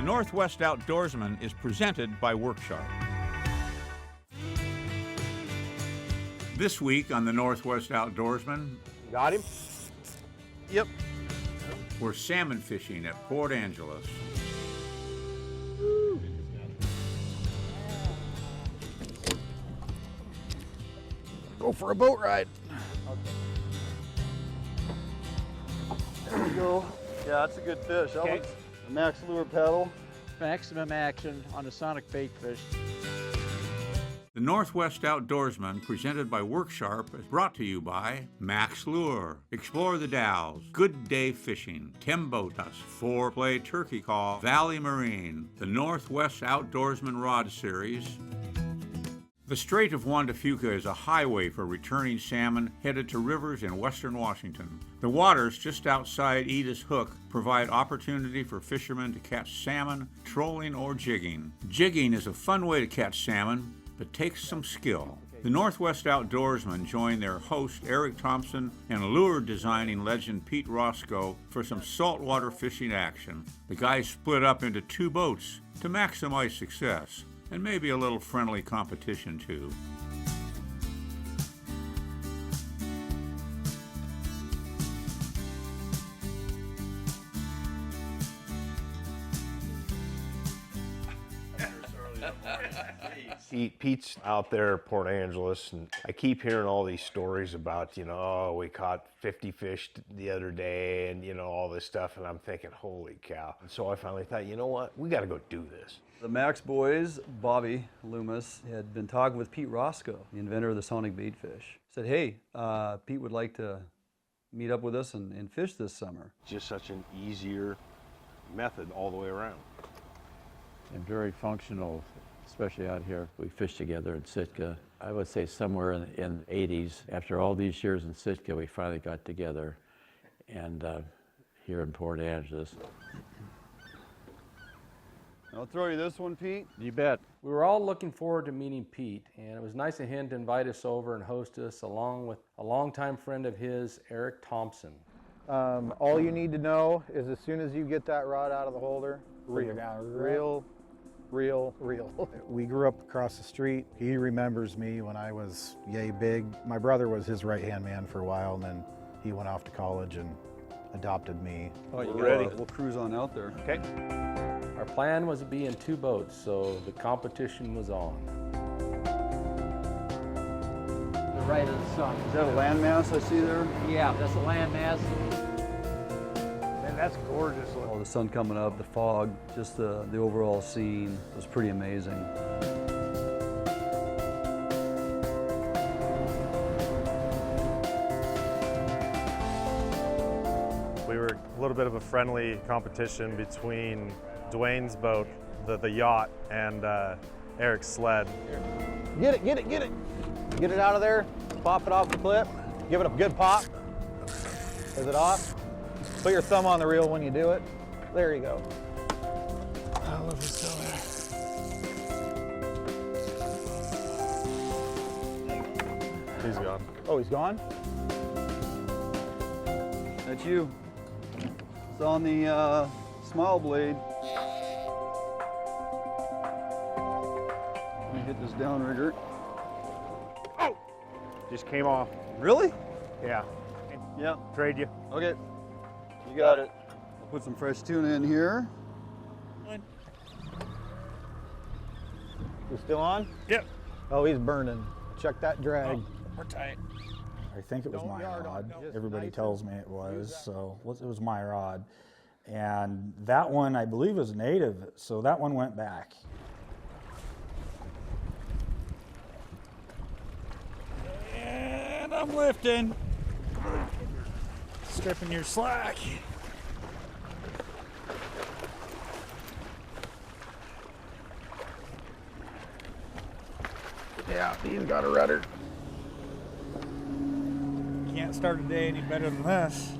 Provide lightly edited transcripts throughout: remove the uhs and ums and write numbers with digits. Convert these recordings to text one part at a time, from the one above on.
Northwest Outdoorsman is presented by Worksharp. This week on the Northwest Outdoorsman, Got him? Yep. we're salmon fishing at Port Angeles. Go for a boat ride. There we go. Yeah, that's a good fish. That Okay. looks a max lure pedal. Maximum action on a sonic bait fish. The Northwest Outdoorsman, presented by Worksharp, is brought to you by Max Lure, Explore the Dalles, Good Day Fishing, Timbotas, 4-Play Turkey Call, Valley Marine, the Northwest Outdoorsman Rod Series. The Strait of Juan Fuca is a highway for returning salmon headed to rivers in western Washington. The waters just outside Ediz Hook provide opportunity for fishermen to catch salmon, trolling, or jigging. Jigging is a fun way to catch salmon, but takes some skill. The Northwest Outdoorsmen join their host Eric Thomson and lure designing legend Pete Rosko for some saltwater fishing action. The guys split up into 2 boats to maximize success, and maybe a little friendly competition too. Pete's out there at Port Angeles, and I keep hearing all these stories about, oh, we caught 50 fish the other day, and, all this stuff, and I'm thinking, holy cow. And so I finally thought, you know what, we got to go do this. The Max boys, Bobby Loomis, had been talking with Pete Rosko, the inventor of the sonic bait fish. Said, hey, Pete would like to meet up with us and fish this summer. Just such an easier method all the way around. And very functional, especially out here. We fished together in Sitka. I would say somewhere in the 80s. After all these years in Sitka, we finally got together, and here in Port Angeles. I'll throw you this one, Pete. You bet. We were all looking forward to meeting Pete, and it was nice of him to invite us over and host us along with a longtime friend of his, Eric Thomson. All you need to know is as soon as you get that rod out of the holder, reel. We grew up across the street. He remembers me when I was yay big. My brother was his right-hand man for a while, and then he went off to college and adopted me. Oh, you ready? We'll cruise on out there. Okay. Our plan was to be in 2 boats, so the competition was on. The right of the sun. Is that a landmass I see there? Yeah, that's a landmass. Man, that's gorgeous looking. Oh, the sun coming up, the fog, just the overall scene was pretty amazing. We were a little bit of a friendly competition between Dwayne's boat, the yacht, and Eric's sled. Get it. Get it out of there, pop it off the clip, give it a good pop. Is it off? Put your thumb on the reel when you do it. There you go. I don't know if it's still there. He's gone. Oh, he's gone? That's you. It's on the smile blade. Let me hit this downrigger. Just came off. Really? Yeah. Yeah. Trade you. Okay. You got it. I'll put some fresh tuna in here. You still on? Yep. Oh, he's burning. Check that drag. We're tight. I think it was my rod. Everybody tells me it was, so it was my rod. And that one, I believe, was native, so that one went back. And I'm lifting. Stripping your slack. Yeah, he's got a rudder. Can't start a day any better than this.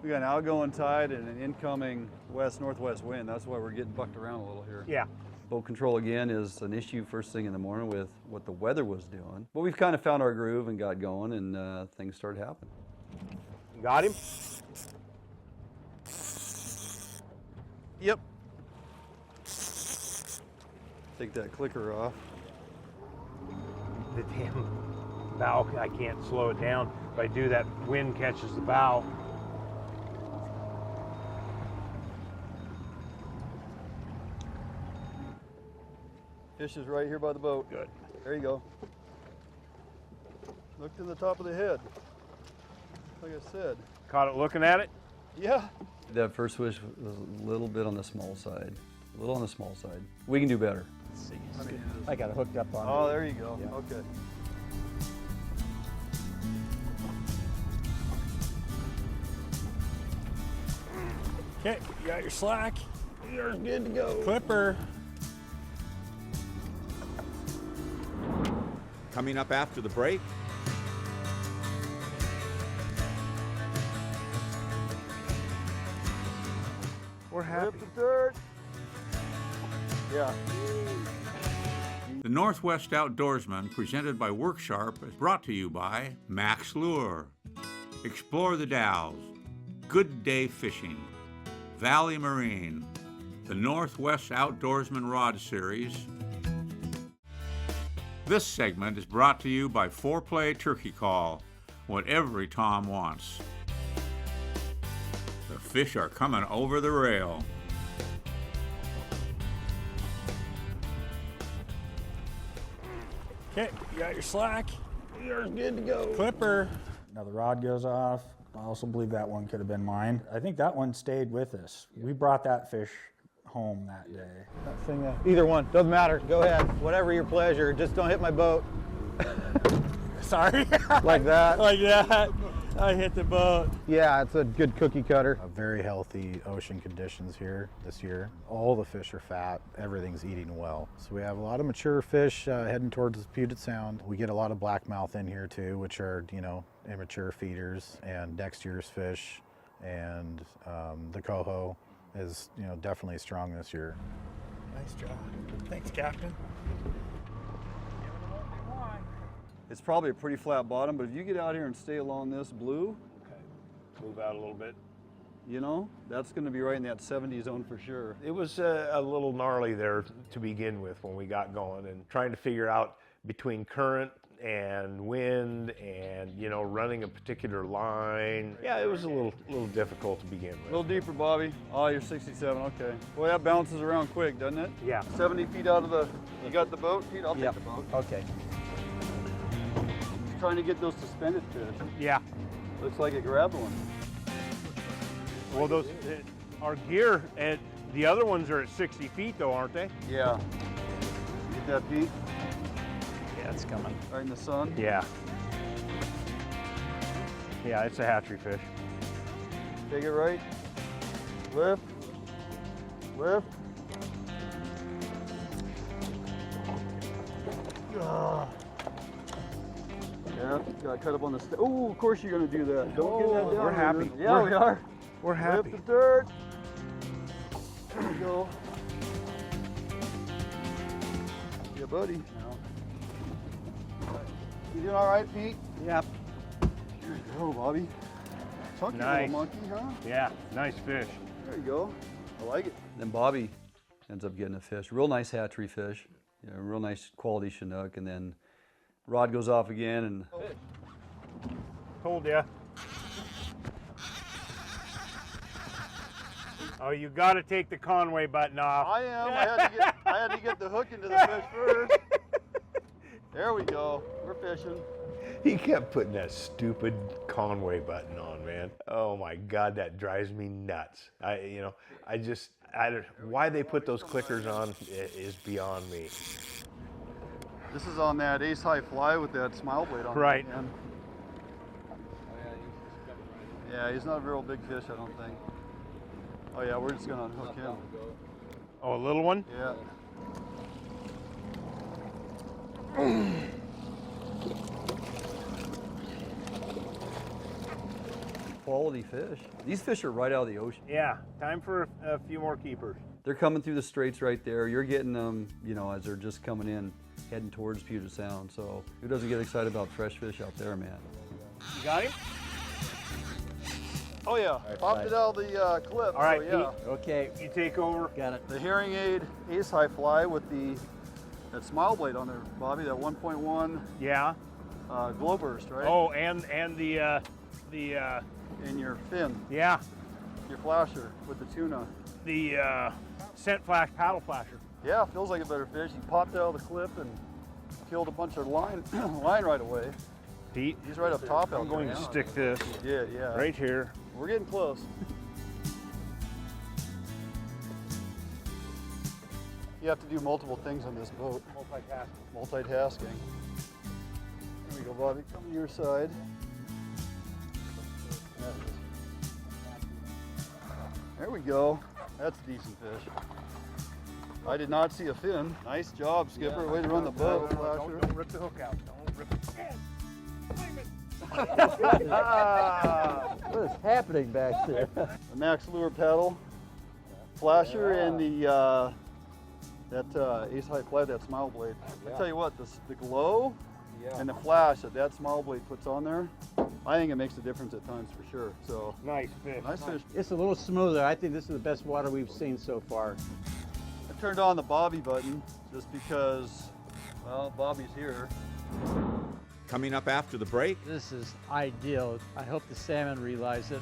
We got an outgoing tide and an incoming west-northwest wind. That's why we're getting bucked around a little here. Yeah. Boat control again is an issue first thing in the morning with what the weather was doing. But we've kind of found our groove and got going, and things started happening. Got him? Yep. Take that clicker off. The damn bow, I can't slow it down. If I do that, wind catches the bow. Fish is right here by the boat. Good. There you go. Look to the top of the head. Like I said. Caught it looking at it? Yeah. That first fish was a little bit on the small side. A little on the small side. We can do better. Let's see. I got it hooked up on. Oh, there you go. Yeah. Okay. Okay, you got your slack. You're good to go. Clipper. Coming up after the break, We're happy. Rip the dirt. Yeah. the Northwest Outdoorsmen, presented by Worksharp, is brought to you by Max Lure, Explore the Dalles, Good Day Fishing, Valley Marine, the Northwest Outdoorsman Rod Series. This segment is brought to you by 4Play Turkey Call, what every Tom wants. The fish are coming over the rail. Okay, you got your slack. You're good to go. Clipper. Now the rod goes off. I also believe that one could have been mine. I think that one stayed with us. We brought that fish home that day. That thing, either one, doesn't matter. Go ahead, whatever your pleasure. Just don't hit my boat. Sorry. Like that. Like that. I hit the boat. Yeah, it's a good cookie cutter. Very healthy ocean conditions here this year. All the fish are fat. Everything's eating well. So we have a lot of mature fish heading towards Puget Sound. We get a lot of blackmouth in here too, which are, you know, immature feeders, and next year's fish, and the coho is, you know, definitely strong this year. Nice job. Thanks, Captain. It's probably a pretty flat bottom, but if you get out here and stay along this blue, Move out a little bit. you know, that's going to be right in that 70 zone for sure. It was a little gnarly there to begin with when we got going, and trying to figure out between current and wind and, you know, running a particular line. Yeah, it was a little difficult to begin with. A little deeper, Bobby. Oh, you're 67, okay. Well, that bounces around quick, doesn't it? Yeah. 70 feet out of the, you got the boat, Pete? I'll Yep. take the boat. Okay. Trying to get those suspended fish. Yeah. Looks like it grabbed one. Well, those our gear and the other ones are at 60 feet though, aren't they? Yeah. Get that, Pete? Yeah, it's coming. Right in the sun. Yeah. Yeah, it's a hatchery fish. Take it right. Lift. Lift. Yeah, got cut up on the oh, of course you're gonna do that. Don't get that down. We're happy. Yeah, we are. We're happy. Lift the dirt. There we go. Yeah, buddy. You doing all right, Pete? Yep. Here you go, Bobby. Chunky Nice. little monkey, huh? Yeah, nice fish. There you go. I like it. Then Bobby ends up getting a fish. Real nice hatchery fish. You know, real nice quality Chinook. And then rod goes off again, and Told ya. Oh, you got to take the Conway button off. I am. I had to get the hook into the fish first. There we go. We're fishing. He kept putting that stupid Conway button on, man. Oh my God, that drives me nuts. Why they put those clickers on is beyond me. This is on that ace high fly with that smile blade on. Right. The end. Yeah, he's not a real big fish, I don't think. Oh yeah, we're just gonna unhook him. Oh, a little one? Yeah. Quality fish. These fish are right out of the ocean. Yeah, time for a few more keepers. They're coming through the straits right there. You're getting them, you know, as they're just coming in, heading towards Puget Sound. So who doesn't get excited about fresh fish out there, man? You got him? Oh yeah, popped it out of the clip. All right, so, yeah. Pete. Okay, You take over. got it. The herring aid ace high fly with that smile blade on there, Bobby. That 1.1 Yeah. glow burst, right? Oh, and the In your fin, yeah, your flasher with the tuna. the scent flash paddle flasher. Yeah, feels like a better fish. He popped out of the clip and killed a bunch of line right away. Pete, He's right up top out I'm going there to now. stick this Yeah, yeah. right here. We're getting close. You have to do multiple things on this boat. Multitasking. There we go, Bobby. Come to your side. There we go. That's a decent fish. I did not see a fin. Nice job, Skipper. Way to run the boat. Don't rip the hook out. Don't rip it. What is happening back there? The Max Lure paddle, flasher, and the that ace high fly, that smile blade. I tell you what, the glow and the flash that smile blade puts on there, I think it makes a difference at times for sure. So Nice fish. nice fish. It's a little smoother. I think this is the best water we've seen so far. I turned on the Bobby button just because, well, Bobby's here. Coming up after the break, This is ideal. I hope the salmon realize it.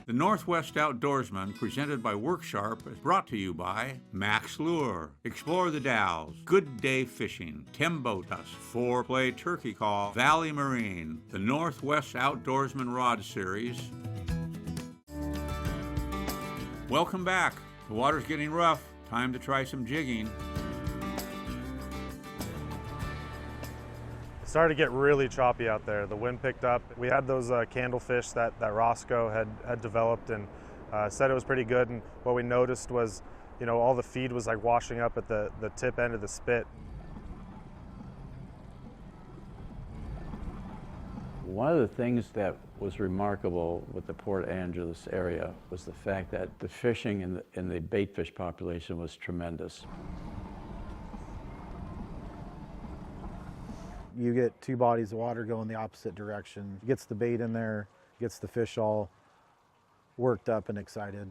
the Northwest Outdoorsmen, presented by Worksharp, is brought to you by Max Lure, Explore the Dalles, Good Day Fishing, Timbotus, 4-Play Turkey Call, Valley Marine, the Northwest Outdoorsman Rod Series. Welcome back. The water's getting rough. Time to try some jigging. It started to get really choppy out there. The wind picked up. We had those candlefish that Rosko had developed and said it was pretty good. And what we noticed was, you know, all the feed was like washing up at the tip end of the spit. One of the things that was remarkable with the Port Angeles area was the fact that the fishing in the bait fish population was tremendous. You get two bodies of water going the opposite direction. Gets the bait in there, gets the fish all worked up and excited.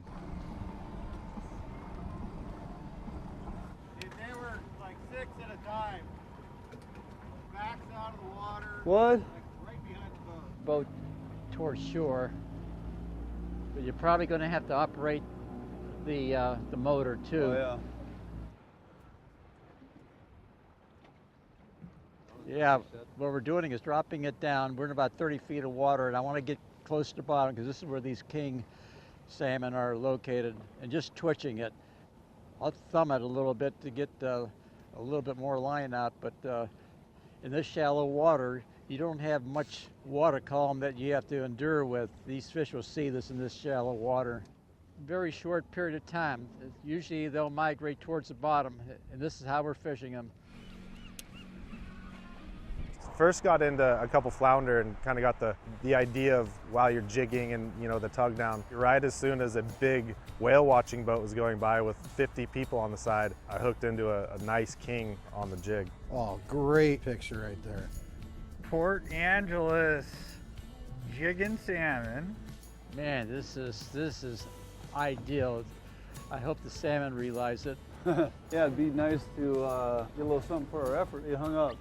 They were like 6 at a time. Backs out of the water. What? Like right behind the boat. Boat towards shore, but you're probably going to have to operate the motor too. Oh yeah. Yeah, what we're doing is dropping it down. We're in about 30 feet of water, and I want to get close to the bottom because this is where these king salmon are located, and just twitching it. I'll thumb it a little bit to get a little bit more line out, but in this shallow water, you don't have much water column that you have to endure with. These fish will see this in this shallow water. Very short period of time. Usually they'll migrate towards the bottom, and this is how we're fishing them. First got into a couple flounder and kind of got the idea of while you're jigging and, you know, the tug down. Right as soon as a big whale watching boat was going by with 50 people on the side, I hooked into a nice king on the jig. Oh, great picture right there. Port Angeles jigging salmon. Man, this is ideal. I hope the salmon realize it. Yeah, it'd be nice to get a little something for our effort. It hung up.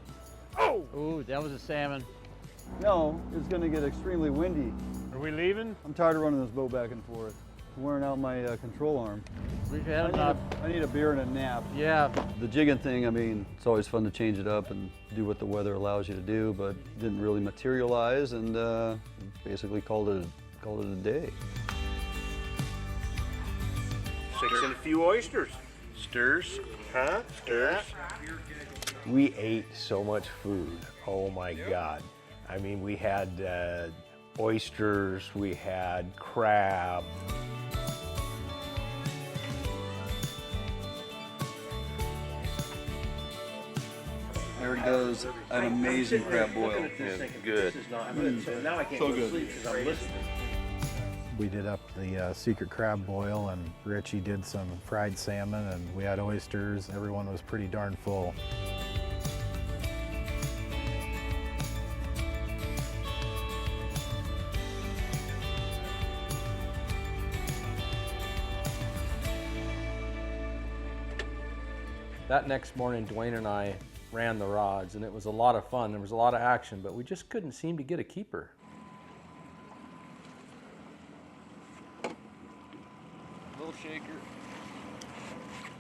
Oh! Ooh, that was a salmon. No, it's going to get extremely windy. Are we leaving? I'm tired of running this boat back and forth. I'm wearing out my control arm. We've had enough. I need a beer and a nap. Yeah. The jigging thing, I mean, it's always fun to change it up and do what the weather allows you to do, but didn't really materialize, and basically called it a day. 6 and a few oysters. Stirs. Huh? Stirs. We ate so much food. Oh my God. I mean, we had oysters, we had crab. There it goes, an amazing crab boil. Good. So good. We did up the secret crab boil, and Richie did some fried salmon, and we had oysters. Everyone was pretty darn full. That next morning, Dwayne and I ran the rods, and it was a lot of fun. There was a lot of action, but we just couldn't seem to get a keeper. Little shaker.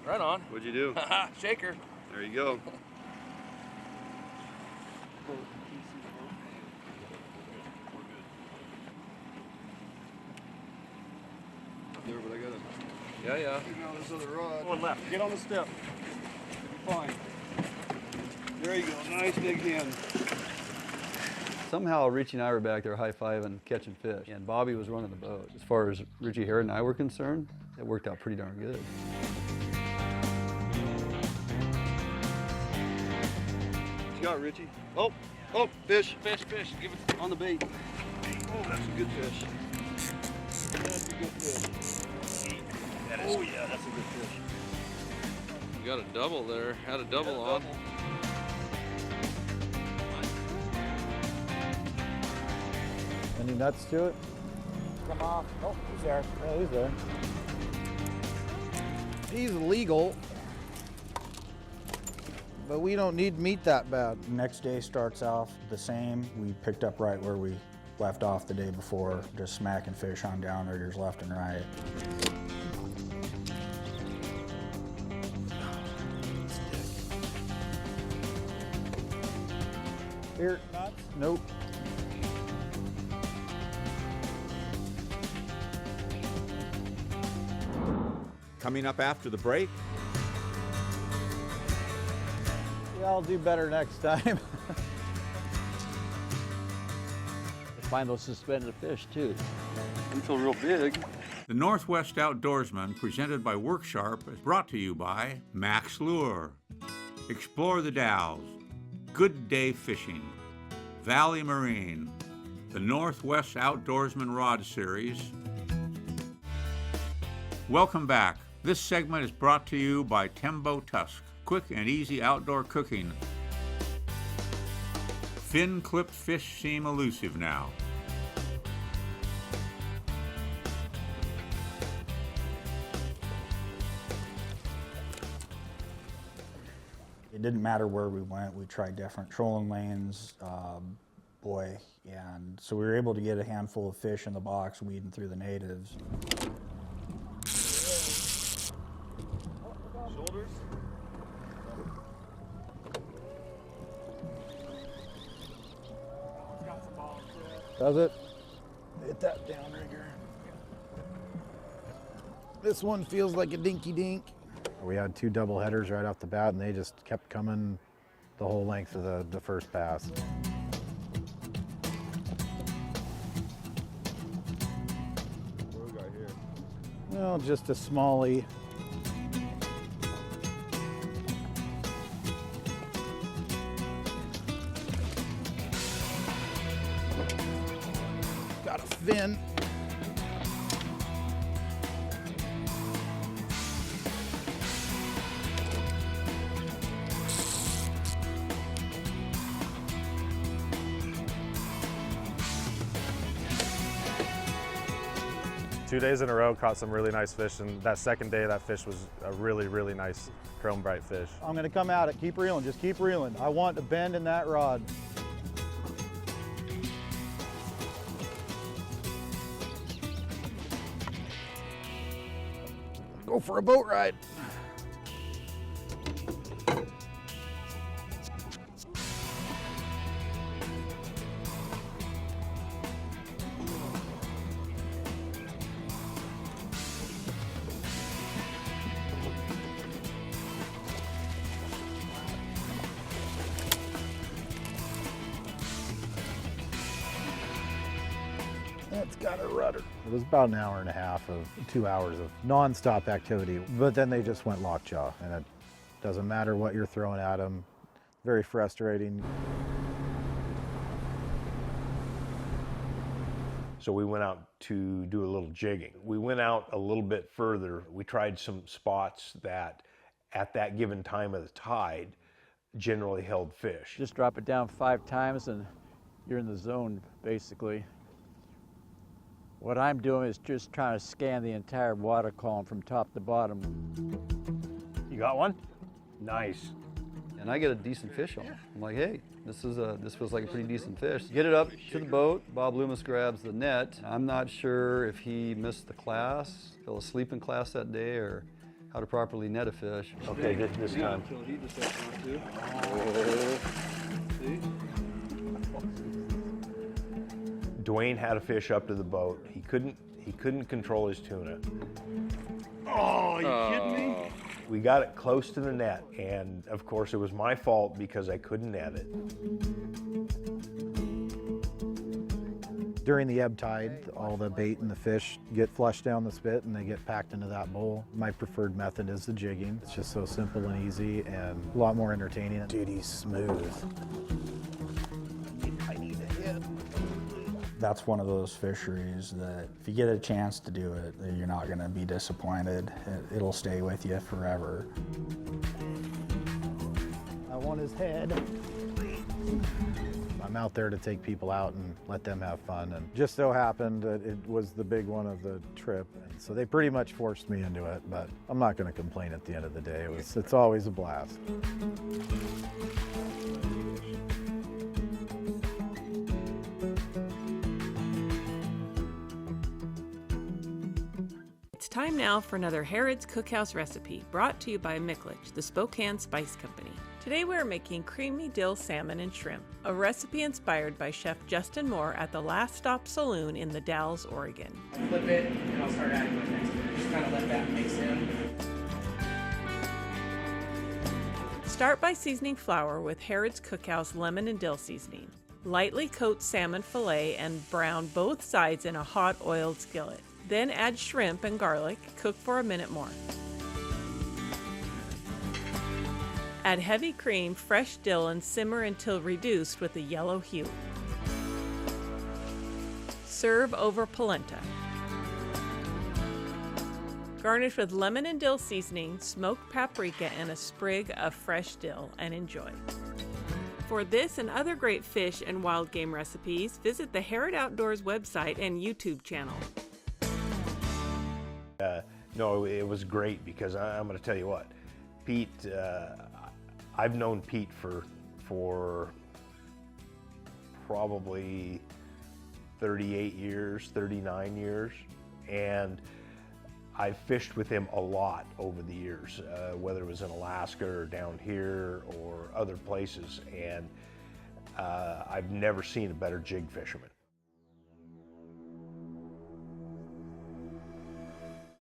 Right on. What'd you do? Shaker. There you go. There, but I got a... Yeah. Now this other rod. One left. Get on the step. You'll be fine. There you go. Nice big hand. Somehow Richie and I were back there high-fiving, catching fish, and Bobby was running the boat. As far as Richie Harrod and I were concerned, it worked out pretty darn good. What you got, Richie? Oh, fish. Fish. Give it On the bait. Oh, that's a good fish. That's a good fish. Oh yeah, that's a good fish. You got a double there. Had a double on. Any nuts to it? Come off. Oh, he's there. Yeah, he's there. He's illegal, but we don't need meat that bad. Next day starts off the same. We picked up right where we left off the day before, just smacking fish on downriggers left and right. Here, nuts? Nope. Coming up after the break, Yeah, I'll do better next time. Find those suspended fish too. They feel real big. the Northwest Outdoorsmen, presented by Worksharp, is brought to you by Max Lure, Explore the Dalles, Good Day Fishing, Valley Marine, the Northwest Outdoorsman Rod Series. Welcome back. This segment is brought to you by Tembo Tusk, quick and easy outdoor cooking. Fin clipped fish seem elusive now. It didn't matter where we went. We tried different trolling lanes, and so we were able to get a handful of fish in the box weeding through the natives. Shoulders? Does it? Hit that downrigger. This one feels like a dinky dink. We had two double headers right off the bat, and they just kept coming the whole length of the first pass. What do we got here? Well, just a smallie. Got a fin. Two days in a row, caught some really nice fish, and that second day, that fish was a really, really nice chrome bright fish. I'm gonna come at it. Keep reeling, just keep reeling. I want a bend in that rod. Go for a boat ride. That's got a rudder. It was about an hour and a half of 2 hours of non-stop activity, but then they just went lockjaw, and it doesn't matter what you're throwing at them. Very frustrating. So we went out to do a little jigging. We went out a little bit further. We tried some spots that at that given time of the tide generally held fish. Just drop it down 5 times and you're in the zone, basically. What I'm doing is just trying to scan the entire water column from top to bottom. You got one? Nice. And I get a decent fish on. I'm like, hey, this feels like a pretty decent fish. Get it up to the boat. Bob Loomis grabs the net. I'm not sure if he missed the class, fell asleep in class that day, or how to properly net a fish. Okay, this time. He just doesn't want to. See? Dwayne had a fish up to the boat. He couldn't control his tuna. Oh, are you kidding me? We got it close to the net, and of course it was my fault because I couldn't net it. During the ebb tide, all the bait and the fish get flushed down the spit and they get packed into that bowl. My preferred method is the jigging. It's just so simple and easy and a lot more entertaining. Dude, he's smooth. I need a hit. That's one of those fisheries that if you get a chance to do it, you're not going to be disappointed. It'll stay with you forever. I want his head. I'm out there to take people out and let them have fun, and just so happened that it was the big one of the trip, and so they pretty much forced me into it, but I'm not going to complain at the end of the day. It's always a blast. It's time now for another Harrod's Cookhouse recipe, brought to you by Mickledge, the Spokane Spice Company. Today we are making creamy dill salmon and shrimp, a recipe inspired by Chef Justin Moore at the Last Stop Saloon in the Dalles, Oregon. Flip it, and I'll start adding my next one. Just kind of let that mix in. Start by seasoning flour with Harrod's Cookhouse lemon and dill seasoning. Lightly coat salmon fillet and brown both sides in a hot oiled skillet. Then add shrimp and garlic, cook for a minute more. Add heavy cream, fresh dill, and simmer until reduced with a yellow hue. Serve over polenta. Garnish with lemon and dill seasoning, smoked paprika, and a sprig of fresh dill, and enjoy. For this and other great fish and wild game recipes, visit the Harrod Outdoors website and YouTube channel. No, it was great because I'm going to tell you what, Pete, I've known Pete for probably 38 years, 39 years, and I've fished with him a lot over the years, whether it was in Alaska or down here or other places, and I've never seen a better jig fisherman.